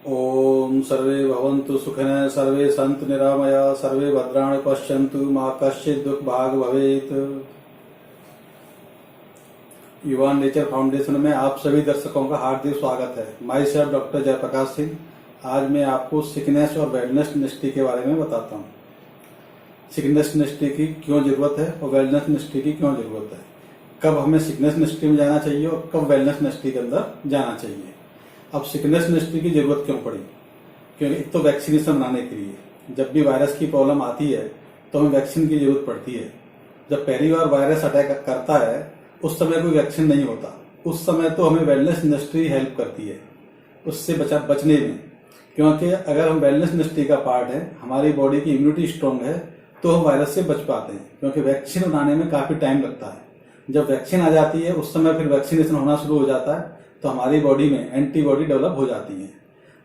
ओम सर्वे भवन्तु सुखिनः सर्वे सन्तु निरामया सर्वे भद्राणि पश्यन्तु मा कश्चित् दुःखभाग् भवेत्। युवान नेचर फाउंडेशन में आप सभी दर्शकों का हार्दिक स्वागत है। Myself doctor Jayprakash Singh. आज मैं आपको सिकनेस और वेलनेस इंडस्ट्री के बारे में बताता हूँ। सिकनेस इंडस्ट्री की क्यों जरूरत है और वेलनेस इंडस्ट्री की क्यों जरूरत है, कब हमें सिकनेस इंडस्ट्री में जाना चाहिए और कब वेलनेस इंडस्ट्री के अंदर जाना चाहिए। अब सिकनेस इंडस्ट्री की जरूरत क्यों पड़ी? क्योंकि एक तो वैक्सीनेशन बनाने के लिए, जब भी वायरस की प्रॉब्लम आती है तो हमें वैक्सीन की जरूरत पड़ती है। जब पहली बार वायरस अटैक करता है उस समय कोई वैक्सीन नहीं होता, उस समय तो हमें वेलनेस इंडस्ट्री हेल्प करती है उससे बचने में। क्योंकि अगर हम वेलनेस इंडस्ट्री का पार्ट है, हमारी बॉडी की इम्यूनिटी स्ट्रांग है, तो हम वायरस से बच पाते हैं। क्योंकि वैक्सीन बनाने में काफी टाइम लगता है। जब वैक्सीन आ जाती है उस समय फिर वैक्सीनेशन होना शुरू हो जाता है, तो हमारी बॉडी में एंटीबॉडी डेवलप हो जाती है।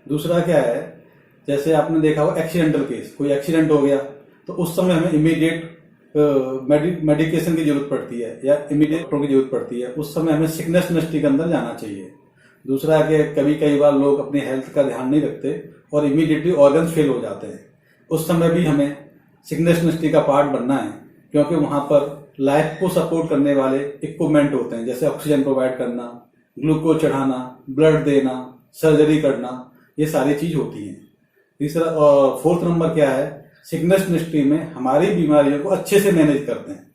दूसरा क्या है, जैसे आपने देखा हो एक्सीडेंटल केस, कोई एक्सीडेंट हो गया तो उस समय हमें इमीडिएट मेडिकेशन की जरूरत पड़ती है या इमीडिएट डॉक्टर की जरूरत पड़ती है। उस समय हमें सिकनेस इंडस्ट्री के अंदर जाना चाहिए। दूसरा कि कई बार लोग अपनी हेल्थ का ध्यान नहीं रखते और इमीडिएटली ऑर्गन्स फेल हो जाते हैं। उस समय भी हमें सिकनेस इंडस्ट्री का पार्ट बनना है, क्योंकि वहां पर लाइफ को सपोर्ट करने वाले इक्विपमेंट होते हैं, जैसे ऑक्सीजन प्रोवाइड करना, ग्लूकोज चढ़ाना, ब्लड देना, सर्जरी करना, ये सारी चीज होती है। तीसरा और फोर्थ नंबर क्या है, सिकनेस इंडस्ट्री में हमारी बीमारियों को अच्छे से मैनेज करते हैं।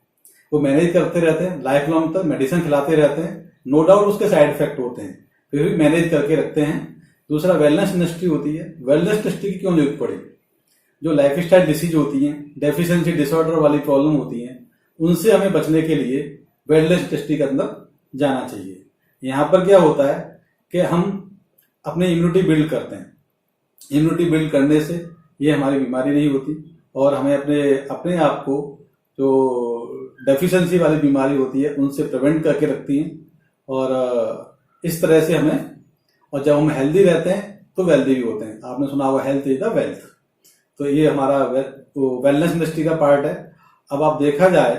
वो मैनेज करते रहते हैं, लाइफ लॉन्ग तक मेडिसिन खिलाते रहते हैं। नो डाउट उसके साइड इफेक्ट होते हैं, फिर भी मैनेज करके रखते हैं। दूसरा वेलनेस इंडस्ट्री होती है। वेलनेस इंडस्ट्री की क्यों जरूरत पड़ी? जो लाइफ स्टाइल डिसीज होती हैं, डेफिशिएंसी डिसऑर्डर वाली प्रॉब्लम होती हैं, उनसे हमें बचने के लिए वेलनेस इंडस्ट्री के अंदर जाना चाहिए। यहाँ पर क्या होता है कि हम अपनी इम्यूनिटी बिल्ड करते हैं। इम्यूनिटी बिल्ड करने से ये हमारी बीमारी नहीं होती और हमें अपने आप को जो डेफिशिएंसी वाली बीमारी होती है उनसे प्रिवेंट करके रखती हैं। और इस तरह से हमें, और जब हम हेल्दी रहते हैं तो वेल्दी भी होते हैं। आपने सुना होगा हेल्थ इज द वेल्थ। तो ये हमारा वेलनेस इंडस्ट्री का पार्ट है। अब आप देखा जाए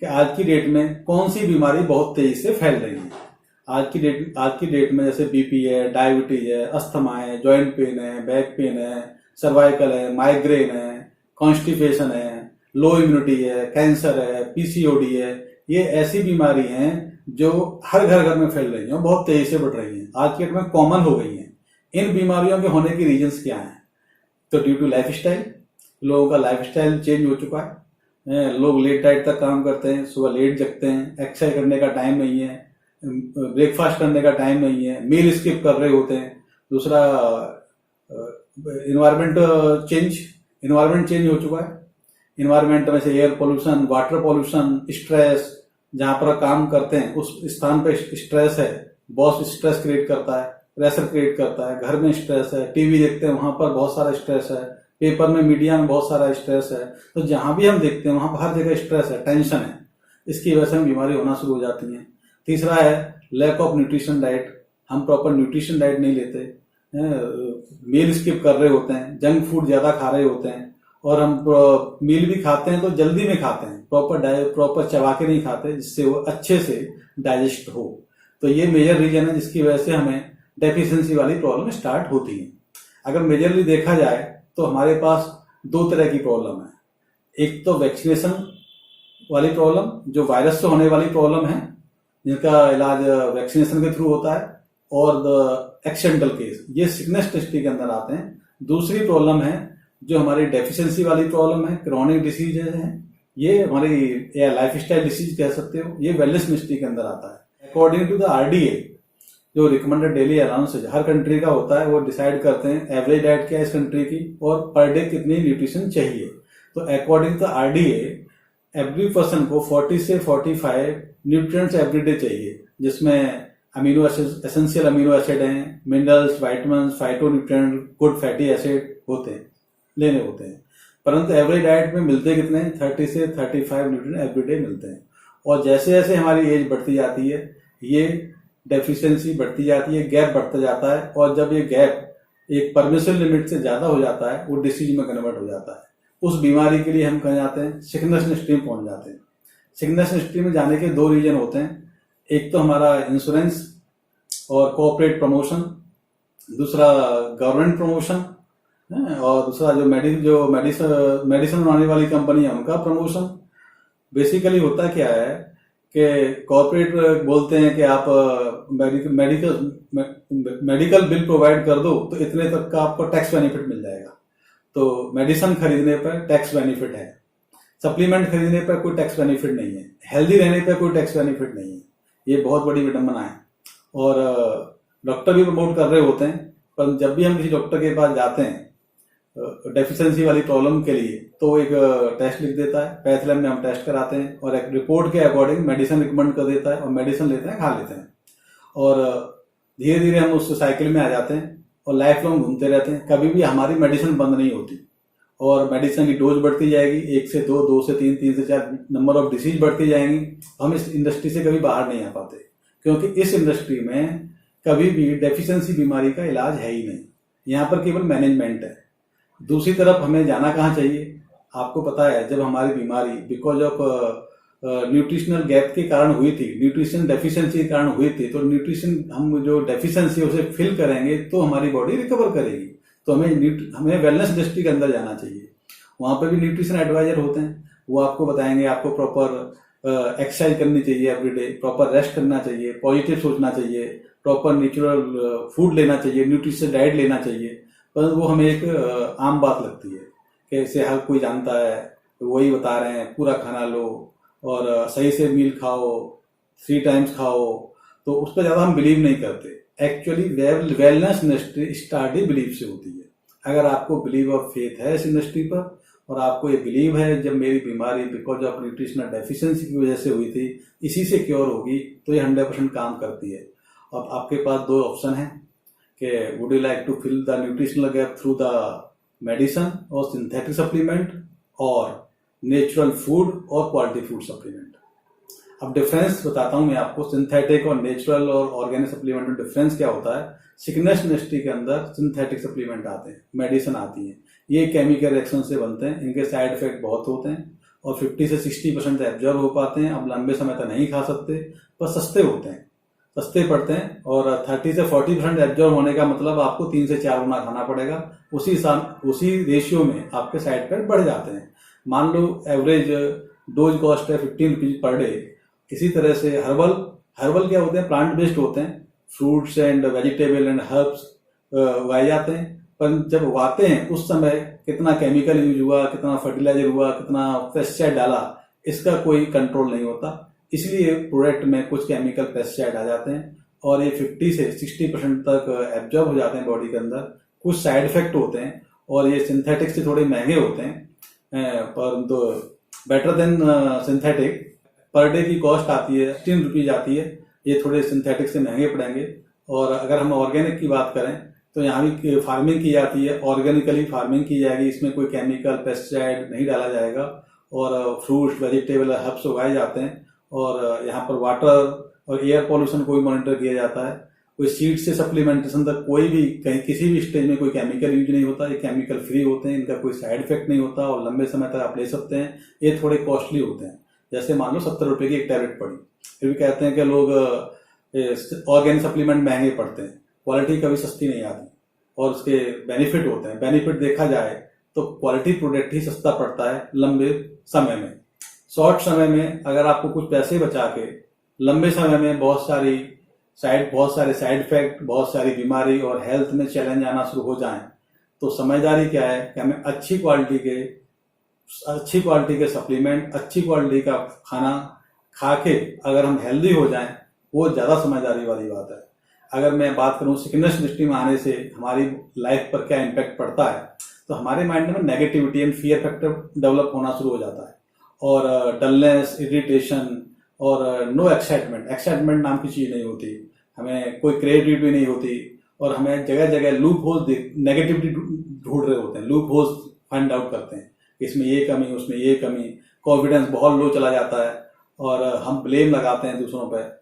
कि आज की डेट में कौन सी बीमारी बहुत तेजी से फैल रही है। आज की डेट में जैसे बीपी है, डायबिटीज है, अस्थमा है, जॉइंट पेन है, बैक पेन है, सर्वाइकल है, माइग्रेन है, कॉन्स्टिपेशन है, लो इम्यूनिटी है, कैंसर है, पीसीओडी है। ये ऐसी बीमारी हैं जो हर घर में फैल रही हैं, बहुत तेजी से बढ़ रही हैं, आज की डेट में कॉमन हो गई हैं। इन बीमारियों के होने की रीजंस क्या हैं? तो ड्यू टू लाइफ स्टाइल, लोगों का लाइफ स्टाइल चेंज हो चुका है। लोग लेट नाइट तक काम करते हैं, सुबह लेट जगते हैं, एक्सरसाइज करने का टाइम नहीं है, ब्रेकफास्ट करने का टाइम नहीं है, मील स्किप कर रहे होते हैं। दूसरा इन्वायरमेंट चेंज हो चुका है। इन्वायरमेंट में से air pollution, water pollution, stress, जहां पर काम करते हैं उस स्थान पे स्ट्रेस है, बॉस स्ट्रेस क्रिएट करता है, प्रेशर क्रिएट करता है, घर में स्ट्रेस है, टीवी देखते हैं वहां पर बहुत सारा स्ट्रेस है, पेपर में, मीडिया में बहुत सारा स्ट्रेस है। तो जहां भी हम देखते हैं वहां पर हर जगह स्ट्रेस है, टेंशन है। इसकी वजह से हम बीमारी होना शुरू हो जाती है। तीसरा है लैक ऑफ न्यूट्रिशन डाइट। हम प्रॉपर न्यूट्रिशन डाइट नहीं लेते, मील स्किप कर रहे होते हैं, जंक फूड ज्यादा खा रहे होते हैं, और हम मील भी खाते हैं तो जल्दी में खाते हैं, प्रॉपर चबा के नहीं खाते जिससे वो अच्छे से डाइजेस्ट हो। तो ये मेजर रीजन है जिसकी वजह से हमें डेफिशिएंसी वाली प्रॉब्लम स्टार्ट होती है। अगर मेजरली देखा जाए तो हमारे पास दो तरह की प्रॉब्लम है। एक तो वैक्सीनेशन वाली प्रॉब्लम, जो वायरस से होने वाली प्रॉब्लम है, जिनका इलाज वैक्सीनेशन के थ्रू होता है, और द एक्सीडेंटल केस, ये सिकनेस इंडस्ट्री के अंदर आते हैं। दूसरी प्रॉब्लम है जो हमारी डेफिशिएंसी वाली प्रॉब्लम है, क्रोनिक डिसीज है, ये हमारी या लाइफ स्टाइल डिसीज कह सकते हो, ये वेलनेस इंडस्ट्री के अंदर आता है। अकॉर्डिंग टू द आरडीए, जो रिकमेंडेड डेली अलाउंसेज हर कंट्री का होता है, वो डिसाइड करते हैं एवरेज डाइट क्या है इस कंट्री की और पर डे कितनी न्यूट्रिशन चाहिए। तो according to RDA every person को 40 से 45 न्यूट्रिएंट्स एवरीडे चाहिए, जिसमें एसेंशियल अमीनो एसिड हैं, minerals, vitamin, phytonutrient, good fatty acid लेने होते हैं। परंतु एवरेज डाइट में मिलते कितने हैं? 30 से 35 न्यूट्रिएंट एवरीडे मिलते हैं। और जैसे जैसे हमारी एज बढ़ती जाती है, ये डेफिशिएंसी बढ़ती जाती है, गैप बढ़ता जाता है, और जब ये गैप एक परमिशन लिमिट से ज्यादा हो जाता है, वो डिसीज में कन्वर्ट हो जाता है। उस बीमारी के लिए हम कहाँ जाते हैं? सिकनेस इंडस्ट्री में पहुंच जाते हैं। सिकनेस इंडस्ट्री में जाने के दो रीजन होते हैं। एक तो हमारा इंश्योरेंस और कोऑपरेट प्रमोशन, दूसरा गवर्नमेंट प्रमोशन है, और दूसरा जो मेडिसिन बनाने वाली कंपनी है उनका प्रमोशन। बेसिकली होता क्या है कि कॉर्पोरेट बोलते हैं कि आप मेडिकल बिल प्रोवाइड कर दो तो इतने तक का आपको टैक्स बेनिफिट मिल जाएगा। तो मेडिसिन खरीदने पर टैक्स बेनिफिट है, सप्लीमेंट खरीदने पर कोई टैक्स बेनिफिट नहीं है, हेल्दी रहने पर कोई टैक्स बेनिफिट नहीं है। ये बहुत बड़ी विडंबना है। और डॉक्टर भी प्रमोट कर रहे होते हैं, पर जब भी हम किसी डॉक्टर के पास जाते हैं डेफिशिएंसी वाली प्रॉब्लम के लिए तो एक टेस्ट लिख देता है, पैथ लैब में हम टेस्ट कराते हैं और एक रिपोर्ट के अकॉर्डिंग मेडिसिन रिकमेंड कर देता है और मेडिसिन लेते हैं, खा लेते हैं। और धीरे धीरे हम उस साइकिल में आ जाते हैं और लाइफ लॉन्ग घूमते रहते हैं। कभी भी हमारी मेडिसिन बंद नहीं होती और मेडिसिन की डोज बढ़ती जाएगी, 1 से 2, 2 से 3, 3 से 4 नंबर ऑफ डिसीज बढ़ती जाएंगी। हम इस इंडस्ट्री से कभी बाहर नहीं आ पाते, क्योंकि इस इंडस्ट्री में कभी भी डेफिशिएंसी बीमारी का इलाज है ही नहीं। यहाँ पर केवल मैनेजमेंट है। दूसरी तरफ हमें जाना कहाँ चाहिए? आपको पता है, जब हमारी बीमारी बिकॉज ऑफ न्यूट्रिशनल गैप के कारण हुई थी, न्यूट्रिशन डेफिशिएंसी के कारण हुई थी, तो न्यूट्रिशन हम जो डेफिशिएंसी उसे फिल करेंगे तो हमारी बॉडी रिकवर करेगी। तो हमें वेलनेस इंडस्ट्री के अंदर जाना चाहिए। वहां पर भी न्यूट्रिशन एडवाइजर होते हैं, वो आपको बताएंगे आपको प्रॉपर एक्सरसाइज करनी चाहिए एवरीडे, प्रॉपर रेस्ट करना चाहिए, पॉजिटिव सोचना चाहिए, प्रॉपर नेचुरल फूड लेना चाहिए, न्यूट्रिशन डाइट लेना चाहिए। पर वो हमें एक आम बात लगती है कि इसे हर कोई जानता है, वही बता रहे हैं पूरा खाना लो और सही से मील खाओ, 3 टाइम्स खाओ, तो उस पर ज़्यादा हम बिलीव नहीं करते। एक्चुअली वेलनेस इंडस्ट्री स्टार्ट ही बिलीव से होती है। अगर आपको बिलीव और फेथ है इस इंडस्ट्री पर और आपको ये बिलीव है जब मेरी बीमारी बिकॉज ऑफ न्यूट्रिशनल डेफिशिएंसी की वजह से हुई थी, इसी से क्योर होगी, तो ये 100% काम करती है। अब आपके पास 2 ऑप्शन हैं कि would you like to fill the nutritional gap through the medicine और सिंथेटिक सप्लीमेंट और नेचुरल फूड और क्वालिटी फूड सप्लीमेंट। अब डिफरेंस बताता हूं मैं आपको, सिंथेटिक और नेचुरल और ऑर्गेनिक सप्लीमेंट में डिफरेंस क्या होता है। सिकनेस इंडस्ट्री के अंदर सिंथेटिक सप्लीमेंट आते हैं, मेडिसिन आती है, ये केमिकल रिएक्शन से बनते हैं, इनके साइड इफेक्ट बहुत होते हैं और 50 से 60% एब्जॉर्ब हो पाते हैं। अब लंबे समय तक नहीं खा सकते, पर सस्ते होते हैं, सस्ते पड़ते हैं और 30 से 40% एब्जॉर्ब होने का मतलब आपको 3 से 4 गुना खाना पड़ेगा। उसी रेशियो में आपके साइड इफेक्ट बढ़ जाते हैं। मान लो एवरेज डोज कॉस्ट है 15 रुपीज पर डे। इसी तरह से हर्बल क्या होते हैं, प्लांट बेस्ड होते हैं, fruits and vegetable and herbs उगाए जाते हैं। पर जब उगाते हैं उस समय कितना केमिकल यूज हुआ, कितना फर्टिलाइजर हुआ, कितना पेस्टिसाइड डाला, इसका कोई कंट्रोल नहीं होता। इसलिए प्रोडक्ट में कुछ केमिकल पेस्टिसाइड आ जाते हैं और ये 50 से 60% तक एब्जॉर्ब हो जाते हैं बॉडी के अंदर। कुछ साइड इफेक्ट होते हैं और ये सिंथेटिक से थोड़े महंगे होते हैं, परंतु better than synthetic. Per day की कॉस्ट आती है 15 रुपीज आती है, ये थोड़े सिंथेटिक से महंगे पड़ेंगे। और अगर हम ऑर्गेनिक की बात करें तो यहाँ भी फार्मिंग की जाती है, ऑर्गेनिकली फार्मिंग की जाएगी, इसमें कोई केमिकल पेस्टिसाइड नहीं डाला जाएगा और फ्रूट्स वेजिटेबल हर्ब्स उगाए जाते हैं। और यहाँ पर वाटर और एयर पॉल्यूशन को भी मॉनिटर किया जाता है। कोई सीड से सप्लीमेंटेशन तक कोई भी कहीं किसी भी स्टेज में कोई केमिकल यूज नहीं होता, ये केमिकल फ्री होते हैं, इनका कोई साइड इफेक्ट नहीं होता और लंबे समय तक आप ले सकते हैं। ये थोड़े कॉस्टली होते हैं, जैसे मान लो 70 रुपए की एक टैबलेट पड़ी। फिर भी कहते हैं कि लोग ऑर्गेनिक सप्लीमेंट महंगे पड़ते हैं, क्वालिटी कभी सस्ती नहीं आती और उसके बेनिफिट होते हैं। बेनिफिट देखा जाए तो क्वालिटी प्रोडक्ट ही सस्ता पड़ता है लंबे समय में। शॉर्ट समय में अगर आपको कुछ पैसे बचा के लंबे समय में बहुत सारे साइड इफेक्ट, बहुत सारी बीमारी और हेल्थ में चैलेंज आना शुरू हो जाएं, तो समझदारी क्या है कि हमें अच्छी क्वालिटी के सप्लीमेंट, अच्छी क्वालिटी का खाना खा के अगर हम हेल्दी हो जाएं, वो ज्यादा समझदारी वाली बात है। अगर मैं बात करूं सिकनेस इंडस्ट्री में आने से हमारी लाइफ पर क्या इम्पैक्ट पड़ता है, तो हमारे माइंड में negativity and fear factor develop होना शुरू हो जाता है और डलनेस, इरिटेशन और नो एक्साइटमेंट नाम की चीज नहीं होती, हमें कोई क्रिएटिविटी नहीं होती और हमें जगह जगह लूप होल्स नेगेटिविटी ढूंढ रहे होते हैं, लूप होल्स फाइंड आउट करते हैं, इसमें ये कमी, उसमें ये कमी, कॉन्फिडेंस बहुत लो चला जाता है और हम ब्लेम लगाते हैं दूसरों पर।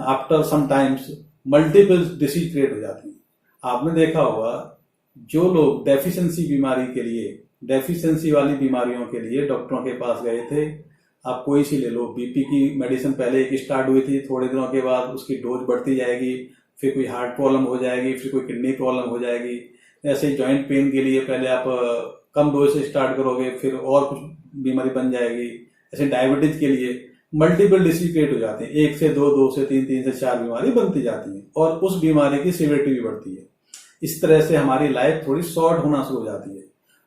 After some times multiple disease create हो जाती है। आपने देखा होगा जो लोग डेफिशिएंसी वाली बीमारियों के लिए डॉक्टरों के पास गए थे, आप कोई सी ले लो, बीपी की मेडिसिन पहले एक स्टार्ट हुई थी, थोड़े दिनों के बाद उसकी डोज बढ़ती जाएगी, फिर कोई हार्ट प्रॉब्लम हो जाएगी, फिर कोई किडनी प्रॉब्लम हो जाएगी। ऐसे ही जॉइंट पेन के लिए पहले आप कम डोज से स्टार्ट करोगे, फिर और कुछ बीमारी बन जाएगी। ऐसे डायबिटीज के लिए मल्टीपल डिसीज क्रिएट हो जाते हैं, 1 से 2, 2 से 3, 3 से 4 बीमारी बनती जाती है और उस बीमारी की सिवियरिटी भी बढ़ती है। इस तरह से हमारी लाइफ थोड़ी शॉर्ट होना शुरू हो जाती है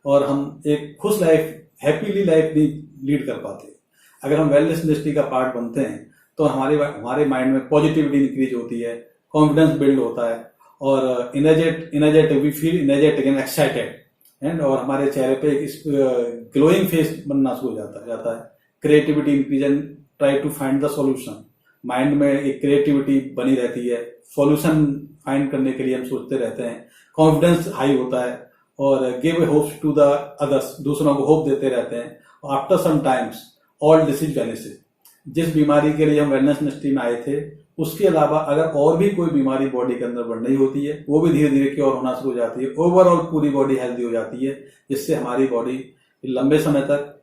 और हम एक खुश लाइफ, हैप्पीली लाइफ नहीं लीड कर पाते। अगर हम वेलनेस इंडस्ट्री का पार्ट बनते हैं तो हमारे माइंड में पॉजिटिविटी इंक्रीज होती है, कॉन्फिडेंस बिल्ड होता है और energetic we feel energetic and excited और हमारे चेहरे पे एक ग्लोइंग फेस बनना शुरू हो जाता है। Creativity increase and try to find the solution. Mind में एक क्रिएटिविटी बनी रहती है, सॉल्यूशन फाइंड करने के लिए हम सोचते रहते हैं। कॉन्फिडेंस हाई होता है और give hopes to the others, दूसरों को होप देते रहते हैं। After some times all disease vanishes. जिस बीमारी के लिए हम वेलनेस इंडस्ट्री में आए थे उसके अलावा अगर और भी कोई बीमारी बॉडी के अंदर बढ़ रही होती है वो भी धीरे धीरे क्योर होना शुरू हो जाती है। ओवरऑल पूरी बॉडी हेल्दी हो जाती है, जिससे हमारी बॉडी लंबे समय तक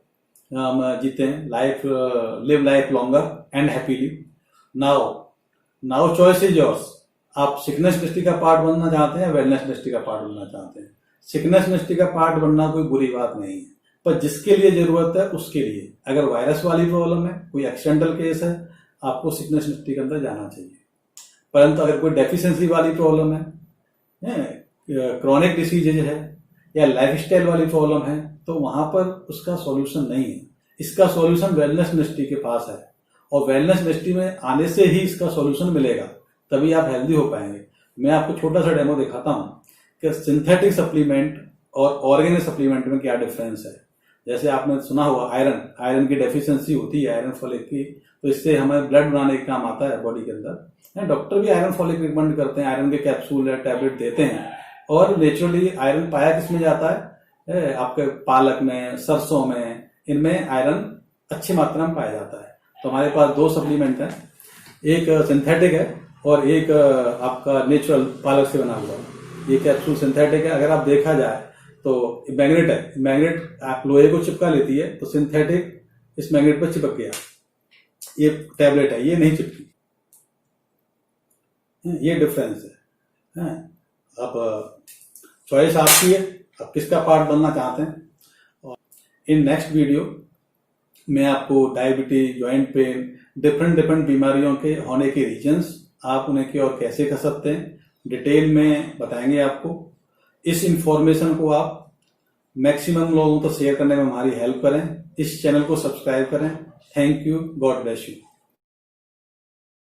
हम जीते हैं, live life longer and happily. Now choice is yours. आप सिकनेस इंडस्ट्री का पार्ट बनना चाहते हैं या वेलनेस इंडस्ट्री का पार्ट बनना चाहते हैं? सिकनेस इंडस्ट्री का पार्ट बनना कोई बुरी बात नहीं है, पर जिसके लिए जरूरत है उसके लिए। अगर वायरस वाली प्रॉब्लम है, कोई एक्सीडेंटल केस है, आपको सिकनेस इंडस्ट्री के अंदर जाना चाहिए। परंतु अगर कोई डेफिशिएंसी वाली प्रॉब्लम है, क्रॉनिक डिसीजेज है या लाइफस्टाइल वाली प्रॉब्लम है, तो वहां पर उसका सॉल्यूशन नहीं है। इसका सॉल्यूशन वेलनेस इंडस्ट्री के पास है और वेलनेस इंडस्ट्री में आने से ही इसका सॉल्यूशन मिलेगा, तभी आप हेल्दी हो पाएंगे। मैं आपको छोटा सा डेमो दिखाता हूं कि सिंथेटिक सप्लीमेंट और ऑर्गेनिक सप्लीमेंट में क्या डिफरेंस है। जैसे आपने सुना हुआ आयरन की डेफिशिएंसी होती है, आयरन फॉलिक की, तो इससे हमें ब्लड बनाने का काम आता है बॉडी के अंदर। डॉक्टर भी आयरन फॉलिक रिकमेंड करते हैं, आयरन के कैप्सूल या टैबलेट देते हैं। और नेचुरली आयरन पाया किसमें जाता है? आपके पालक में, सरसों में, इनमें आयरन अच्छी मात्रा में पाया जाता है। तो हमारे पास 2 सप्लीमेंट है, एक सिंथेटिक है और एक आपका नेचुरल पालक से बना हुआ। ये कैप्सूल सिंथेटिक है। अगर आप देखा जाए तो मैग्नेट है, मैग्नेट आप लोहे को चिपका लेती है, तो सिंथेटिक इस मैग्नेट पर चिपक गया। ये टैबलेट है, ये नहीं चिपकी। ये डिफरेंस है। अब चॉइस आपकी है, आप किसका पार्ट बनना चाहते हैं। और इन नेक्स्ट वीडियो में आपको डायबिटीज, ज्वाइंट पेन, डिफरेंट बीमारियों के होने के रीजंस, आप उन्हें क्योर कैसे कर सकते हैं, डिटेल में बताएंगे आपको। इस इंफॉर्मेशन को आप मैक्सिमम लोगों को शेयर करने में हमारी हेल्प करें। इस चैनल को सब्सक्राइब करें। Thank you, God bless you.